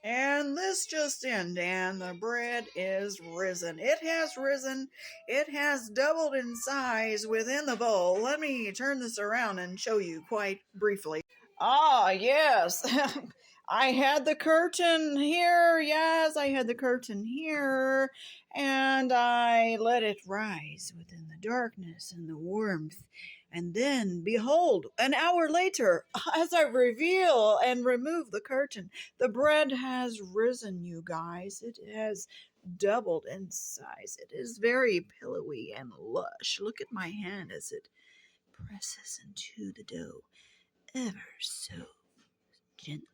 And this just in, and the bread is risen. It has risen. It has doubled in size within the bowl. Let me turn this around and show you quite briefly. Ah, yes. I had the curtain here. Yes, I had the curtain here. And I let it rise within the darkness and the warmth. And then, behold, an hour later, as I reveal and remove the curtain, the bread has risen, you guys. It has doubled in size. It is very pillowy and lush. Look at my hand as it presses into the dough ever so gently.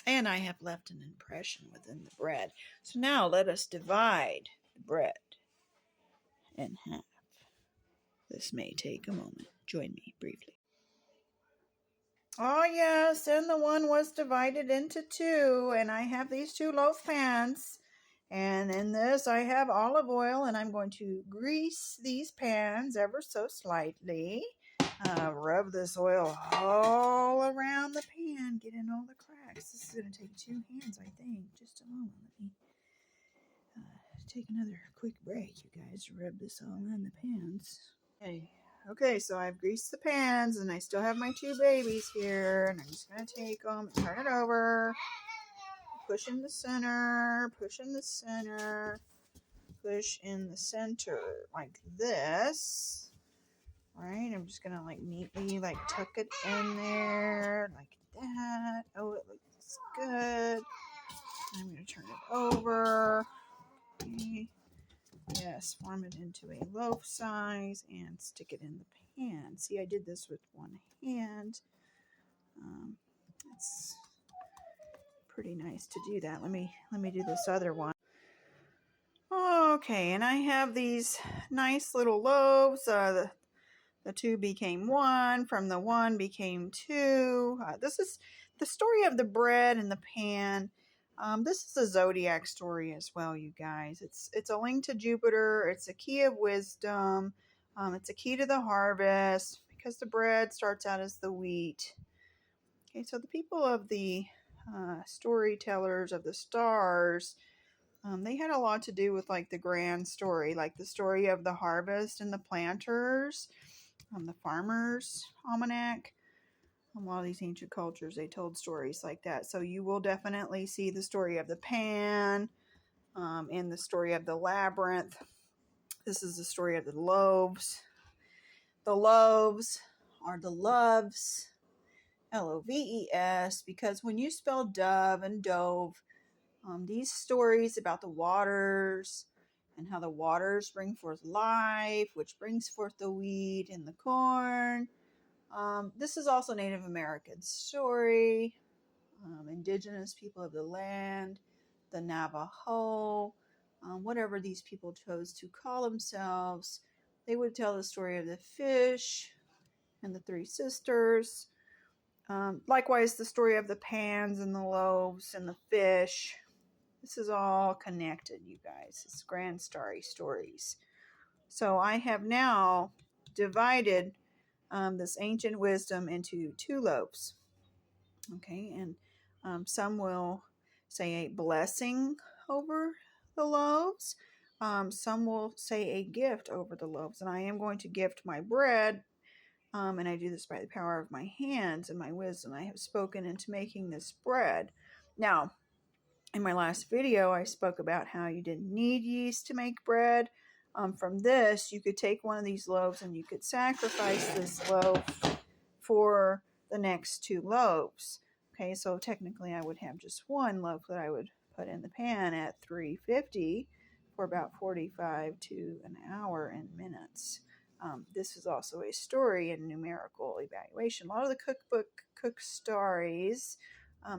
And I have left an impression within the bread. So now let us divide the bread in half. This may take a moment. Join me briefly. Oh, yes, and the one was divided into two, and I have these two loaf pans. And in this, I have olive oil, and I'm going to grease these pans ever so slightly. Rub this oil all around the pan, get in all the cracks. This is going to take two hands, I think. Just a moment. Let me take another quick break, you guys, to rub this all in the pans. Okay, so I've greased the pans, and I still have my two babies here, and I'm just going to take them and turn it over. Push in the center, push in the center, push in the center, like this. Right, I'm just gonna like neatly like tuck it in there like that. Oh, it looks good. I'm gonna turn it over. Okay. Yes, form it into a loaf size and stick it in the pan. See, I did this with one hand. It's pretty nice to do that. Let me do this other one. Okay, and I have these nice little loaves. The two became one. From the one became two. This is the story of the bread and the pan. This is a zodiac story as well, you guys. It's a link to Jupiter. It's a key of wisdom. It's a key to the harvest because the bread starts out as the wheat. Okay, so the people of the storytellers of the stars, they had a lot to do with like the grand story, like the story of the harvest and the planters. The Farmer's Almanac. A lot of these ancient cultures, they told stories like that. So you will definitely see the story of the pan and the story of the labyrinth. This is the story of the loaves. The loaves are the loves, Loves, because when you spell dove and dove, these stories about the waters and how the waters bring forth life, which brings forth the wheat and the corn. This is also Native American story, indigenous people of the land, the Navajo, whatever these people chose to call themselves. They would tell the story of the fish and the three sisters. Likewise, the story of the pans and the loaves and the fish. This is all connected, you guys. It's grand starry stories. So I have now divided this ancient wisdom into two loaves. Okay, and some will say a blessing over the loaves. Some will say a gift over the loaves. And I am going to gift my bread, and I do this by the power of my hands and my wisdom. I have spoken into making this bread. Now, in my last video, I spoke about how you didn't need yeast to make bread. From this, you could take one of these loaves and you could sacrifice this loaf for the next two loaves. Okay, so technically I would have just one loaf that I would put in the pan at 350 for about 45 to an hour and minutes. This is also a story and numerical evaluation. A lot of the cookbook cook stories,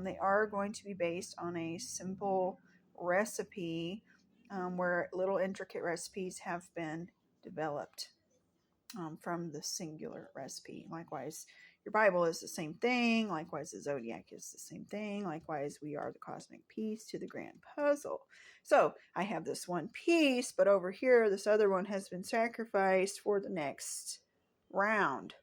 they are going to be based on a simple recipe where little intricate recipes have been developed from the singular recipe. Likewise, your Bible is the same thing. Likewise, the zodiac is the same thing. Likewise, we are the cosmic piece to the grand puzzle. So I have this one piece, but over here, this other one has been sacrificed for the next round.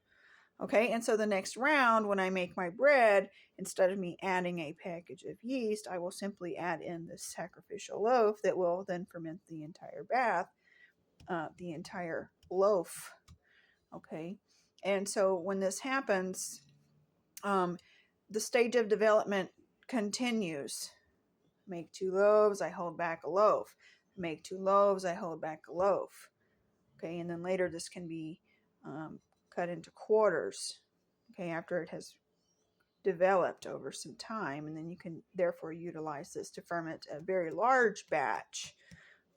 Okay, and so the next round, when I make my bread, instead of me adding a package of yeast, I will simply add in the sacrificial loaf that will then ferment the entire bath, the entire loaf. Okay, and so when this happens, the stage of development continues. Make 2 loaves, I hold back a loaf. Make 2 loaves, I hold back a loaf. Okay, and then later this can be cut into quarters. Okay, after it has developed over some time, and then you can therefore utilize this to ferment a very large batch.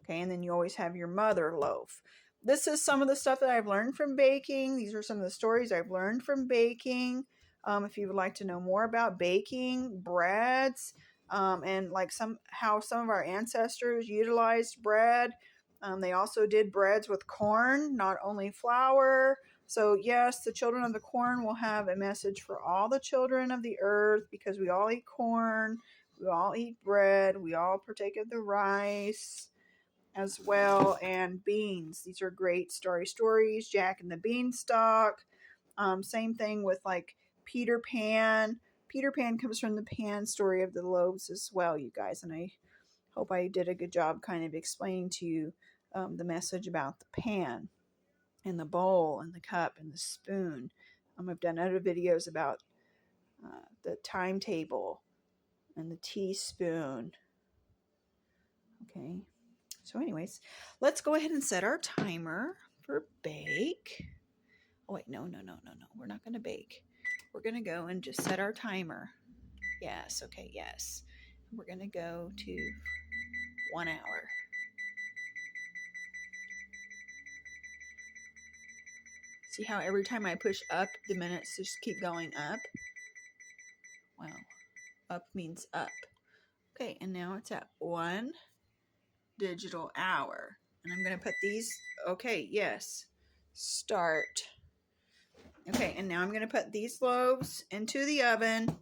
Okay, and then you always have your mother loaf. This is some of the stuff that I've learned from baking. These are some of the stories I've learned from baking. If you would like to know more about baking breads, and like how some of our ancestors utilized bread, they also did breads with corn, not only flour. So yes, the children of the corn will have a message for all the children of the earth, because we all eat corn, we all eat bread, we all partake of the rice as well, and beans. These are great stories. Jack and the Beanstalk. Same thing with like Peter Pan. Peter Pan comes from the Pan story of the loaves as well, you guys. And I hope I did a good job kind of explaining to you the message about the pan and the bowl and the cup and the spoon. I've done other videos about the timetable and the teaspoon. Okay. So anyways, let's go ahead and set our timer for bake. Oh wait, no. We're not going to bake. We're going to go and just set our timer. Yes, okay, yes. We're going to go to 1 hour. See how every time I push up, the minutes just keep going up? Wow. Up means up. Okay, and now it's at 1 digital hour. And I'm going to put these, okay, yes, start. Okay, and now I'm going to put these loaves into the oven.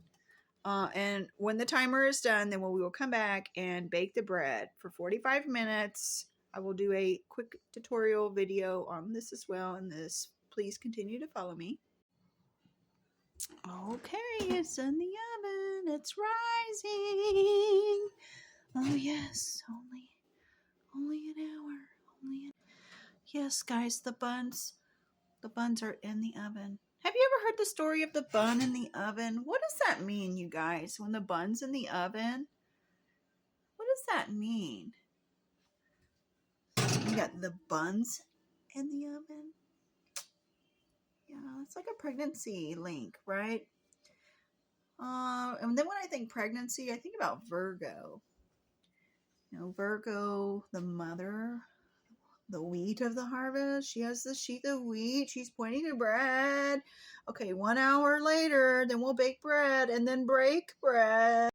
And when the timer is done, then we will come back and bake the bread for 45 minutes. I will do a quick tutorial video on this as well. And this, please continue to follow me. Okay, it's in the oven. It's rising. Oh yes, only an hour. Yes, guys, the buns are in the oven. Have you ever heard the story of the bun in the oven? What does that mean, you guys? When the bun's in the oven? What does that mean? You got the buns in the oven? Yeah, it's like a pregnancy link, right? And then when I think pregnancy, I think about Virgo. You know, Virgo, the mother, the wheat of the harvest. She has the sheath of wheat. She's pointing to bread. Okay, 1 hour later, then we'll bake bread and then break bread.